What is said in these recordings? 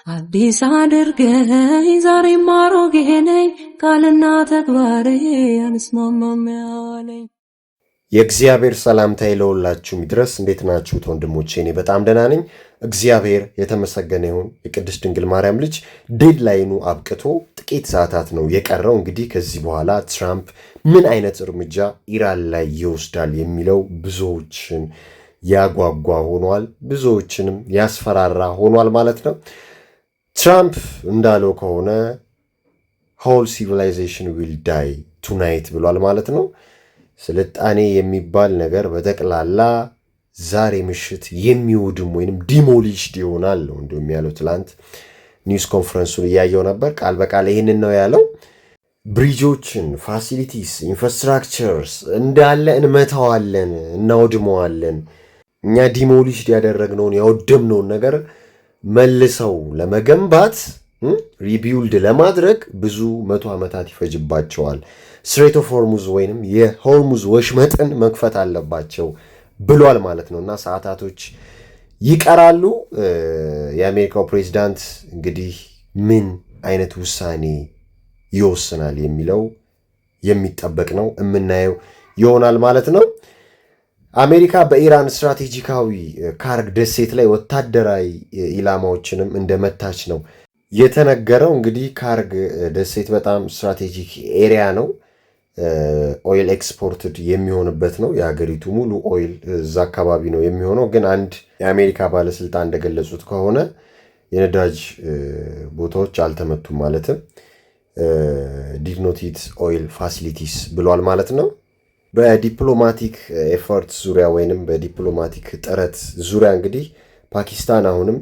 አዲስ አድርገኝ ዛሬም አሮጌ ነኝ ቃልና ተግባሬ አንስማማም ያለኝ። የእግዚአብሔር ሰላምታ ለሁላችሁ ይድረስ። እንዴት ናችሁት ወንድሞቼ? እኔ በጣም ደህና ነኝ። እግዚአብሔር የተመሰገነ ይሁን። የቅድስት ድንግል ማርያም ልጅ ዴድላይኑ አብቅቶ ጥቂት ሰዓታት ነው የቀረው። እንግዲህ ከዚህ በኋላ ትራምፕ ምን አይነት እርምጃ ኢራን ላይ ይወስዳል የሚለው ብዙዎችን ያጓጓ ሆኗል፣ ብዙዎችንም ያስፈራራ ሆኗል ማለት ነው። ትራምፕ እንዳለው ከሆነ ሆል ሲቪላይዜሽን ዊል ዳይ ቱናይት ብሏል ማለት ነው። ስልጣኔ የሚባል ነገር በጠቅላላ ዛሬ ምሽት የሚወድም ወይንም ዲሞሊሽድ ይሆናል ነው እንደውም ያለው። ትላንት ኒውስ ኮንፈረንሱን እያየው ነበር። ቃል በቃል ይህንን ነው ያለው። ብሪጆችን፣ ፋሲሊቲስ፣ ኢንፍራስትራክቸርስ እንዳለ እንመታዋለን፣ እናወድመዋለን። እኛ ዲሞሊሽድ ያደረግነውን ያወደምነውን ነገር መልሰው ለመገንባት ሪቢውልድ ለማድረግ ብዙ መቶ ዓመታት ይፈጅባቸዋል። ስትሬት ኦፍ ሆርሙዝ ወይንም የሆርሙዝ ወሽመጥን መክፈት አለባቸው ብሏል ማለት ነው። እና ሰዓታቶች ይቀራሉ። የአሜሪካው ፕሬዚዳንት እንግዲህ ምን አይነት ውሳኔ ይወስናል የሚለው የሚጠበቅ ነው፣ የምናየው ይሆናል ማለት ነው። አሜሪካ በኢራን ስትራቴጂካዊ ካርግ ደሴት ላይ ወታደራዊ ኢላማዎችንም እንደመታች ነው የተነገረው። እንግዲህ ካርግ ደሴት በጣም ስትራቴጂክ ኤሪያ ነው። ኦይል ኤክስፖርትድ የሚሆንበት ነው። የሀገሪቱ ሙሉ ኦይል እዛ አካባቢ ነው የሚሆነው። ግን አንድ የአሜሪካ ባለስልጣን እንደገለጹት ከሆነ የነዳጅ ቦታዎች አልተመቱም፣ ማለትም ዲድ ኖት ሂት ኦይል ፋሲሊቲስ ብሏል ማለት ነው። በዲፕሎማቲክ ኤፈርት ዙሪያ ወይንም በዲፕሎማቲክ ጥረት ዙሪያ እንግዲህ ፓኪስታን አሁንም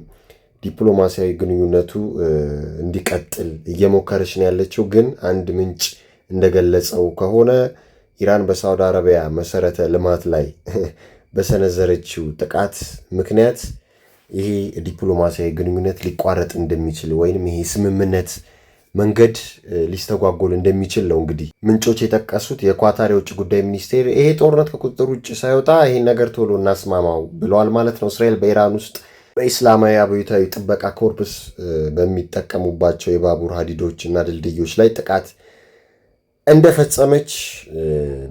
ዲፕሎማሲያዊ ግንኙነቱ እንዲቀጥል እየሞከረች ነው ያለችው። ግን አንድ ምንጭ እንደገለጸው ከሆነ ኢራን በሳውዲ አረቢያ መሰረተ ልማት ላይ በሰነዘረችው ጥቃት ምክንያት ይሄ ዲፕሎማሲያዊ ግንኙነት ሊቋረጥ እንደሚችል ወይንም ይሄ ስምምነት መንገድ ሊስተጓጎል እንደሚችል ነው እንግዲህ ምንጮች የጠቀሱት። የኳታር የውጭ ጉዳይ ሚኒስቴር ይሄ ጦርነት ከቁጥጥር ውጭ ሳይወጣ ይሄን ነገር ቶሎ እናስማማው ብለዋል ማለት ነው። እስራኤል በኢራን ውስጥ በኢስላማዊ አብዮታዊ ጥበቃ ኮርፕስ በሚጠቀሙባቸው የባቡር ሀዲዶች እና ድልድዮች ላይ ጥቃት እንደፈጸመች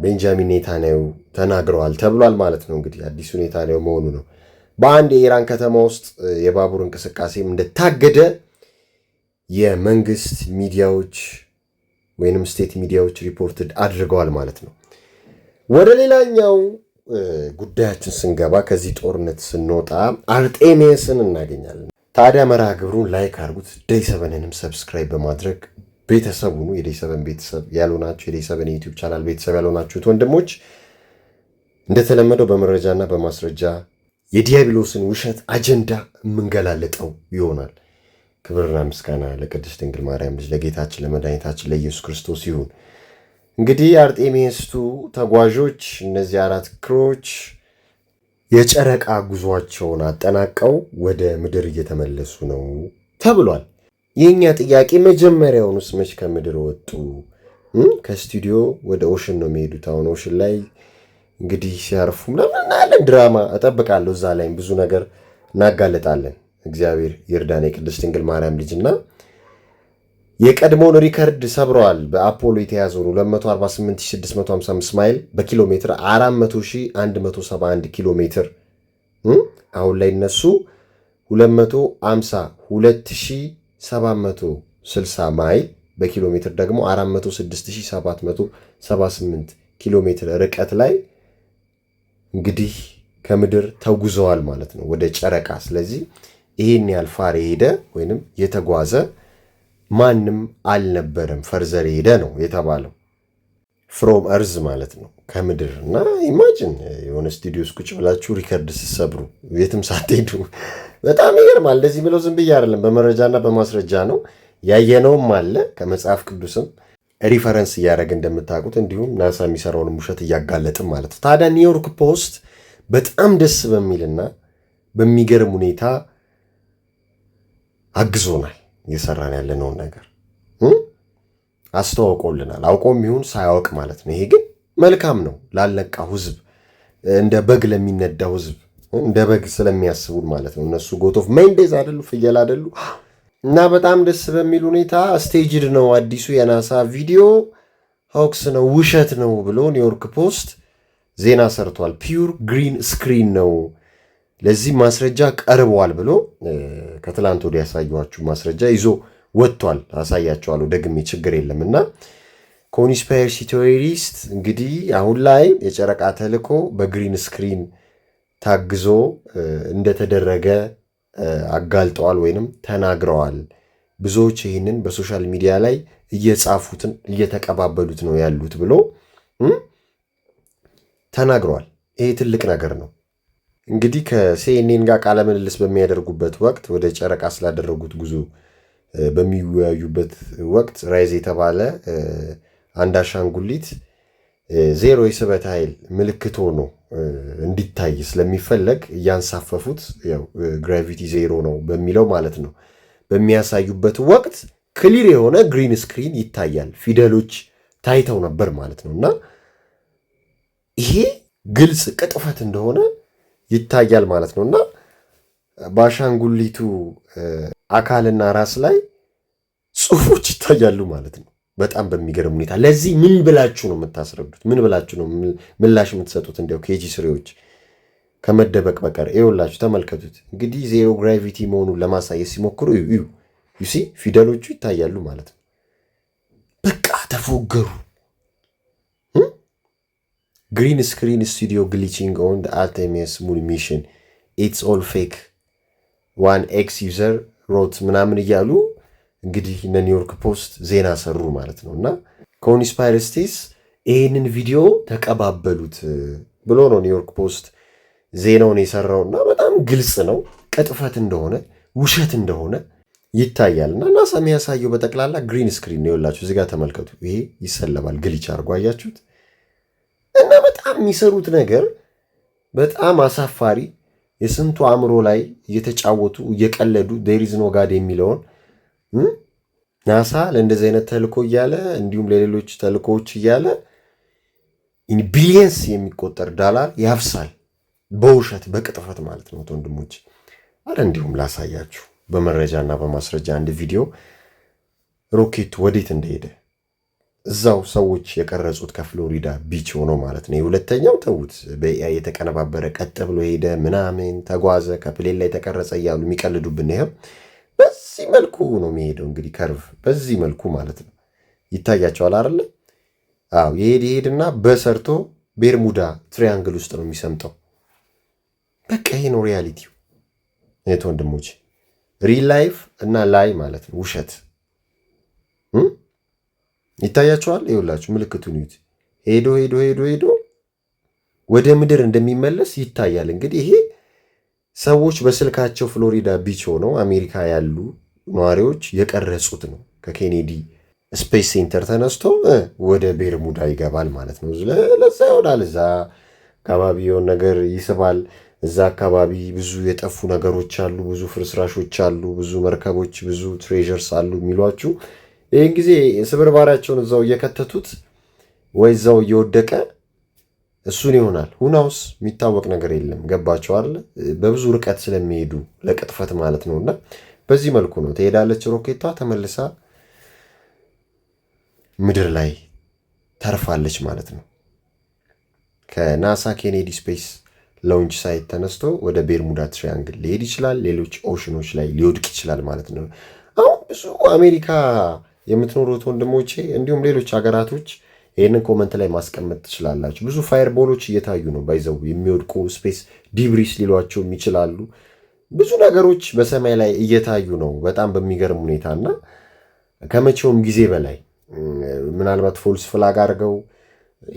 ቤንጃሚን ኔታንያሁ ተናግረዋል ተብሏል ማለት ነው። እንግዲህ አዲሱ ኔታንያሁ መሆኑ ነው። በአንድ የኢራን ከተማ ውስጥ የባቡር እንቅስቃሴም እንደታገደ የመንግስት ሚዲያዎች ወይንም ስቴት ሚዲያዎች ሪፖርትድ አድርገዋል ማለት ነው። ወደ ሌላኛው ጉዳያችን ስንገባ ከዚህ ጦርነት ስንወጣ አርጤሜስን እናገኛለን። ታዲያ መርሃ ግብሩን ላይክ አድርጉት፣ ዴይ7ንም ሰብስክራይብ በማድረግ ቤተሰቡኑ የዴይ7 ቤተሰብ ያልሆናችሁ የዴይ7 የዩቲዩብ ቻናል ቤተሰብ ያልሆናችሁት ወንድሞች እንደተለመደው በመረጃና በማስረጃ የዲያብሎስን ውሸት አጀንዳ የምንገላለጠው ይሆናል። ክብርና ምስጋና ለቅድስት ድንግል ማርያም ልጅ ለጌታችን ለመድኃኒታችን ለኢየሱስ ክርስቶስ ይሁን። እንግዲህ አርጤሜስቱ ተጓዦች እነዚህ 4 ክሮች የጨረቃ ጉዟቸውን አጠናቀው ወደ ምድር እየተመለሱ ነው ተብሏል። የኛ ጥያቄ መጀመሪያውንስ መች ከምድር ወጡ? ከስቱዲዮ ወደ ኦሽን ነው የሚሄዱት። አሁን ኦሽን ላይ እንግዲህ ሲያርፉ ምናምን እናያለን። ድራማ እጠብቃለሁ። እዛ ላይም ብዙ ነገር እናጋለጣለን። እግዚአብሔር ይርዳን። የቅድስት ድንግል ማርያም ልጅና የቀድሞውን ሪከርድ ሰብረዋል። በአፖሎ የተያዘውን 248655 ማይል በኪሎ ሜትር 400171 ኪሎ ሜትር አሁን ላይ እነሱ 252760 ማይል በኪሎ ሜትር ደግሞ 406778 ኪሎ ሜትር ርቀት ላይ እንግዲህ ከምድር ተጉዘዋል ማለት ነው ወደ ጨረቃ። ስለዚህ ይሄን ያህል ፋር ሄደ ወይንም የተጓዘ ማንም አልነበረም። ፈርዘር ሄደ ነው የተባለው። ፍሮም እርዝ ማለት ነው ከምድር። እና ኢማጂን የሆነ ስቱዲዮ ውስጥ ቁጭ ብላችሁ ሪከርድ ስትሰብሩ የትም ሳትሄዱ በጣም ይገርማል። እንደዚህ ብለው ዝም ብዬ አይደለም፣ በመረጃና በማስረጃ ነው ያየነውም አለ። ከመጽሐፍ ቅዱስም ሪፈረንስ እያደረገ እንደምታውቁት፣ እንዲሁም ናሳ የሚሰራውን ውሸት እያጋለጥም ማለት ነው። ታዲያ ኒውዮርክ ፖስት በጣም ደስ በሚልና በሚገርም ሁኔታ አግዞናል። እየሰራን ያለነውን ነገር አስተዋውቆልናል። አውቆም ይሁን ሳያውቅ ማለት ነው። ይሄ ግን መልካም ነው ላለቃው ህዝብ፣ እንደ በግ ለሚነዳው ህዝብ፣ እንደ በግ ስለሚያስቡን ማለት ነው። እነሱ ጎት ኦፍ ሜንዴዝ አይደሉ፣ ፍየል አይደሉ። እና በጣም ደስ በሚል ሁኔታ ስቴጅድ ነው አዲሱ የናሳ ቪዲዮ፣ ሆክስ ነው ውሸት ነው ብሎ ኒውዮርክ ፖስት ዜና ሰርቷል። ፒውር ግሪን ስክሪን ነው፣ ለዚህ ማስረጃ ቀርበዋል ብሎ ከትላንት ወዲያ ያሳየኋችሁ ማስረጃ ይዞ ወጥቷል። አሳያቸዋለሁ ደግሜ ችግር የለም። እና ኮንስፓይረሲ ቴዎሪስት እንግዲህ አሁን ላይ የጨረቃ ተልዕኮ በግሪን ስክሪን ታግዞ እንደተደረገ አጋልጠዋል ወይንም ተናግረዋል። ብዙዎች ይህንን በሶሻል ሚዲያ ላይ እየጻፉትን እየተቀባበሉት ነው ያሉት ብሎ ተናግረዋል። ይሄ ትልቅ ነገር ነው። እንግዲህ ከሲኤንኤን ጋር ቃለ ምልልስ በሚያደርጉበት ወቅት ወደ ጨረቃ ስላደረጉት ጉዞ በሚወያዩበት ወቅት ራይዝ የተባለ አንድ አሻንጉሊት ዜሮ የስበት ኃይል ምልክት ሆኖ እንዲታይ ስለሚፈለግ እያንሳፈፉት ያው ግራቪቲ ዜሮ ነው በሚለው ማለት ነው በሚያሳዩበት ወቅት ክሊር የሆነ ግሪን ስክሪን ይታያል። ፊደሎች ታይተው ነበር ማለት ነው። እና ይሄ ግልጽ ቅጥፈት እንደሆነ ይታያል ማለት ነው። እና በአሻንጉሊቱ አካልና ራስ ላይ ጽሑፎች ይታያሉ ማለት ነው። በጣም በሚገርም ሁኔታ ለዚህ ምን ብላችሁ ነው የምታስረዱት? ምን ብላችሁ ነው ምላሽ የምትሰጡት? እንዲያው ኬጂ ስሬዎች ከመደበቅ በቀር ይኸውላችሁ ተመልከቱት። እንግዲህ ዜሮ ግራቪቲ መሆኑን ለማሳየት ሲሞክሩ ዩሲ ፊደሎቹ ይታያሉ ማለት ነው። በቃ ተፎገሩ። ግሪን ስክሪን ስቱዲዮ ግሊቺንግ ኦን አርቴሚስ ሙን ሚሽን ኢትስ ኦል ፌክ ዋን ኤክስ ዩዘር ሮት ምናምን እያሉ እንግዲህ እነ ኒውዮርክ ፖስት ዜና ሰሩ ማለት ነው። እና ኮንስፓይረሲስ ይህንን ቪዲዮ ተቀባበሉት ብሎ ነው ኒውዮርክ ፖስት ዜናውን የሰራውና በጣም ግልጽ ነው ቅጥፈት እንደሆነ ውሸት እንደሆነ ይታያል። እና ናሳ የሚያሳየው በጠቅላላ ግሪን ስክሪን ነው። ይኸውላችሁ እዚህ ጋር ተመልከቱ። ይሄ ይሰለባል ግሊች አድርጎ አያችሁት? እና በጣም የሚሰሩት ነገር በጣም አሳፋሪ፣ የስንቱ አእምሮ ላይ እየተጫወቱ እየቀለዱ ዴር ኢዝ ኖ ጋድ የሚለውን ናሳ ለእንደዚህ አይነት ተልእኮ እያለ እንዲሁም ለሌሎች ተልእኮዎች እያለ ቢሊየንስ የሚቆጠር ዶላር ያፍሳል በውሸት በቅጥፈት ማለት ነው ወንድሞች። አረ እንዲሁም ላሳያችሁ በመረጃና በማስረጃ አንድ ቪዲዮ ሮኬቱ ወዴት እንደሄደ እዛው ሰዎች የቀረጹት ከፍሎሪዳ ቢች ሆኖ ማለት ነው። የሁለተኛው ተውት፣ በኤአይ የተቀነባበረ ቀጥ ብሎ ሄደ ምናምን ተጓዘ ከፕሌን ላይ ተቀረጸ እያሉ የሚቀልዱብን ይሄም በዚህ መልኩ ነው የሚሄደው። እንግዲህ ከርቭ በዚህ መልኩ ማለት ነው ይታያቸዋል አይደለ? አዎ ይሄድና በሰርቶ ቤርሙዳ ትሪያንግል ውስጥ ነው የሚሰምጠው። በቃ ይሄ ነው ሪያሊቲው እህት ወንድሞች፣ ሪል ላይፍ እና ላይ ማለት ነው ውሸት ይታያቸዋል። ይኸውላችሁ ምልክቱን ይዩት። ሄዶ ሄዶ ሄዶ ሄዶ ወደ ምድር እንደሚመለስ ይታያል። እንግዲህ ይሄ ሰዎች በስልካቸው ፍሎሪዳ ቢች ሆነው አሜሪካ ያሉ ነዋሪዎች የቀረጹት ነው። ከኬኔዲ ስፔስ ሴንተር ተነስቶ ወደ ቤርሙዳ ይገባል ማለት ነው። ለዛ ይሆናል እዛ አካባቢ የሆነ ነገር ይስባል። እዛ አካባቢ ብዙ የጠፉ ነገሮች አሉ፣ ብዙ ፍርስራሾች አሉ፣ ብዙ መርከቦች፣ ብዙ ትሬዠርስ አሉ የሚሏችሁ ይህን ጊዜ ስብርባሪያቸውን እዛው እየከተቱት ወይ እዛው እየወደቀ እሱን ይሆናል። ሁናውስ የሚታወቅ ነገር የለም። ገባቸዋል። በብዙ ርቀት ስለሚሄዱ ለቅጥፈት ማለት ነው። እና በዚህ መልኩ ነው ትሄዳለች ሮኬቷ፣ ተመልሳ ምድር ላይ ተርፋለች ማለት ነው። ከናሳ ኬኔዲ ስፔስ ላውንች ሳይት ተነስቶ ወደ ቤርሙዳ ትሪያንግል ሊሄድ ይችላል። ሌሎች ኦሽኖች ላይ ሊወድቅ ይችላል ማለት ነው። አሁን ብዙ አሜሪካ የምትኖሩት ወንድሞቼ እንዲሁም ሌሎች ሀገራቶች ይህንን ኮመንት ላይ ማስቀመጥ ትችላላችሁ። ብዙ ፋየርቦሎች እየታዩ ነው። ባይዘው የሚወድቁ ስፔስ ዲብሪስ ሊሏቸውም ይችላሉ። ብዙ ነገሮች በሰማይ ላይ እየታዩ ነው በጣም በሚገርም ሁኔታ እና ከመቼውም ጊዜ በላይ ምናልባት ፎልስ ፍላግ አድርገው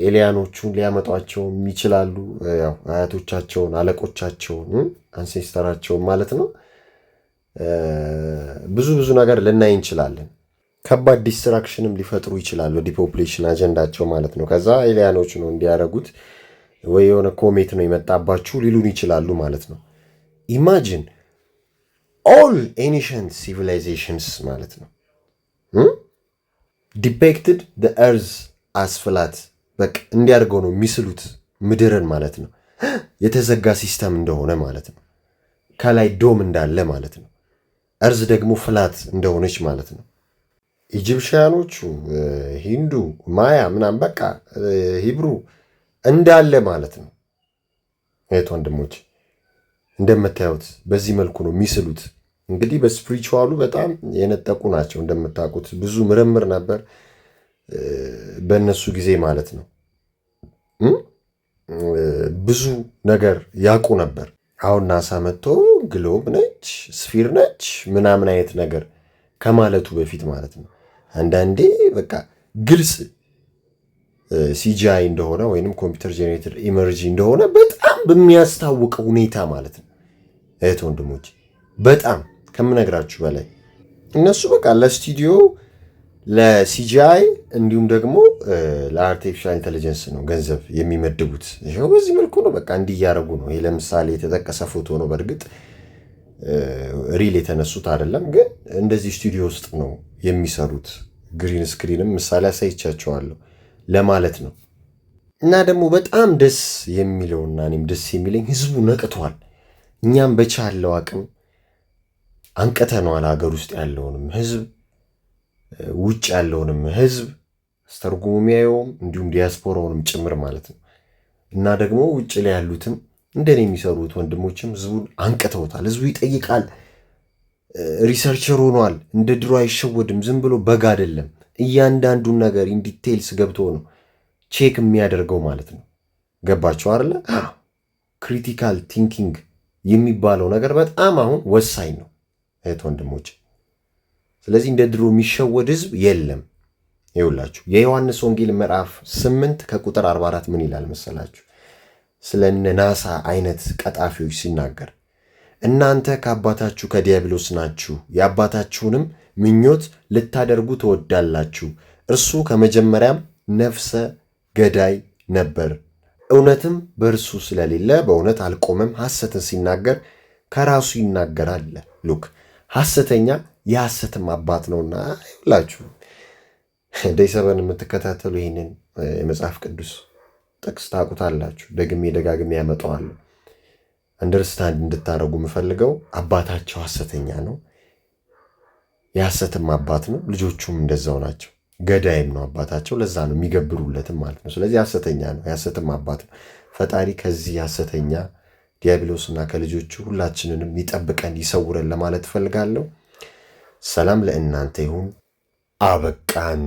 ኤሊያኖቹን ሊያመጧቸውም ይችላሉ። ያው አያቶቻቸውን፣ አለቆቻቸውን፣ አንሴስተራቸውን ማለት ነው። ብዙ ነገር ልናይ እንችላለን። ከባድ ዲስትራክሽንም ሊፈጥሩ ይችላሉ። ዲፖፕሌሽን አጀንዳቸው ማለት ነው። ከዛ ኤሊያኖች ነው እንዲያደርጉት ወይ የሆነ ኮሜት ነው የመጣባችሁ ሊሉን ይችላሉ ማለት ነው። ኢማጂን ኦል ኤኒሸንት ሲቪላይዜሽንስ ማለት ነው ዲፔክትድ ዘ ኤርዝ አስ ፍላት በቃ እንዲያደርገው ነው የሚስሉት ምድርን ማለት ነው። የተዘጋ ሲስተም እንደሆነ ማለት ነው። ከላይ ዶም እንዳለ ማለት ነው። እርዝ ደግሞ ፍላት እንደሆነች ማለት ነው። ኢጂፕሽያኖቹ፣ ሂንዱ፣ ማያ ምናምን በቃ ሂብሩ እንዳለ ማለት ነው። እህት ወንድሞች እንደምታዩት በዚህ መልኩ ነው የሚስሉት። እንግዲህ በስፒሪቹዋሉ በጣም የነጠቁ ናቸው። እንደምታውቁት ብዙ ምርምር ነበር በእነሱ ጊዜ ማለት ነው። ብዙ ነገር ያውቁ ነበር። አሁን ናሳ መጥቶ ግሎብ ነች ስፊር ነች ምናምን አይነት ነገር ከማለቱ በፊት ማለት ነው። አንዳንዴ በቃ ግልጽ ሲጂአይ እንደሆነ ወይንም ኮምፒውተር ጄኔሬተር ኢመርጂ እንደሆነ በጣም በሚያስታውቅ ሁኔታ ማለት ነው። እህት ወንድሞች በጣም ከምነግራችሁ በላይ እነሱ በቃ ለስቱዲዮ ለሲጂአይ እንዲሁም ደግሞ ለአርቲፊሻል ኢንቴሊጀንስ ነው ገንዘብ የሚመድቡት። ይኸው በዚህ መልኩ ነው በቃ እንዲያረጉ ነው። ይሄ ለምሳሌ የተጠቀሰ ፎቶ ነው። በእርግጥ ሪል የተነሱት አይደለም፣ ግን እንደዚህ ስቱዲዮ ውስጥ ነው የሚሰሩት። ግሪን ስክሪንም ምሳሌ አሳይቻቸዋለሁ ለማለት ነው። እና ደግሞ በጣም ደስ የሚለውና እኔም ደስ የሚለኝ ህዝቡ ነቅቷል። እኛም በቻለው አቅም አንቅተነዋል። ሀገር ውስጥ ያለውንም ህዝብ ውጭ ያለውንም ህዝብ አስተርጉሙ የሚያየውም እንዲሁም ዲያስፖራውንም ጭምር ማለት ነው። እና ደግሞ ውጭ ላይ ያሉትም እንደኔ የሚሰሩት ወንድሞችም ህዝቡን አንቅተውታል። ህዝቡ ይጠይቃል፣ ሪሰርቸር ሆኗል። እንደ ድሮ አይሸወድም። ዝም ብሎ በግ አይደለም። እያንዳንዱን ነገር ኢንዲቴይልስ ገብቶ ነው ቼክ የሚያደርገው ማለት ነው። ገባቸው አይደለ? ክሪቲካል ቲንኪንግ የሚባለው ነገር በጣም አሁን ወሳኝ ነው እህት ወንድሞች። ስለዚህ እንደ ድሮ የሚሸወድ ህዝብ የለም። ይውላችሁ የዮሐንስ ወንጌል ምዕራፍ 8 ከቁጥር 44 ምን ይላል መሰላችሁ? ስለነ ናሳ አይነት ቀጣፊዎች ሲናገር እናንተ ከአባታችሁ ከዲያብሎስ ናችሁ፣ የአባታችሁንም ምኞት ልታደርጉ ትወዳላችሁ። እርሱ ከመጀመሪያም ነፍሰ ገዳይ ነበር፣ እውነትም በእርሱ ስለሌለ በእውነት አልቆመም። ሐሰትን ሲናገር ከራሱ ይናገራል። ሉክ ሐሰተኛ የሐሰትም አባት ነውና። ይላችሁ ደይ ሰበን የምትከታተሉ ይህንን የመጽሐፍ ቅዱስ ጥቅስ ታውቁታላችሁ። ደግሜ ደጋግሜ ያመጣዋለሁ። አንደርስታንድ እንድታደርጉ የምፈልገው አባታቸው ሐሰተኛ ነው፣ የሐሰትም አባት ነው። ልጆቹም እንደዛው ናቸው። ገዳይም ነው አባታቸው። ለዛ ነው የሚገብሩለትም ማለት ነው። ስለዚህ ሐሰተኛ ነው፣ የሐሰትም አባት ነው። ፈጣሪ ከዚህ ሐሰተኛ ዲያብሎስና ከልጆቹ ሁላችንንም ይጠብቀን ይሰውረን ለማለት እፈልጋለሁ። ሰላም ለእናንተ ይሁን። አበቃን።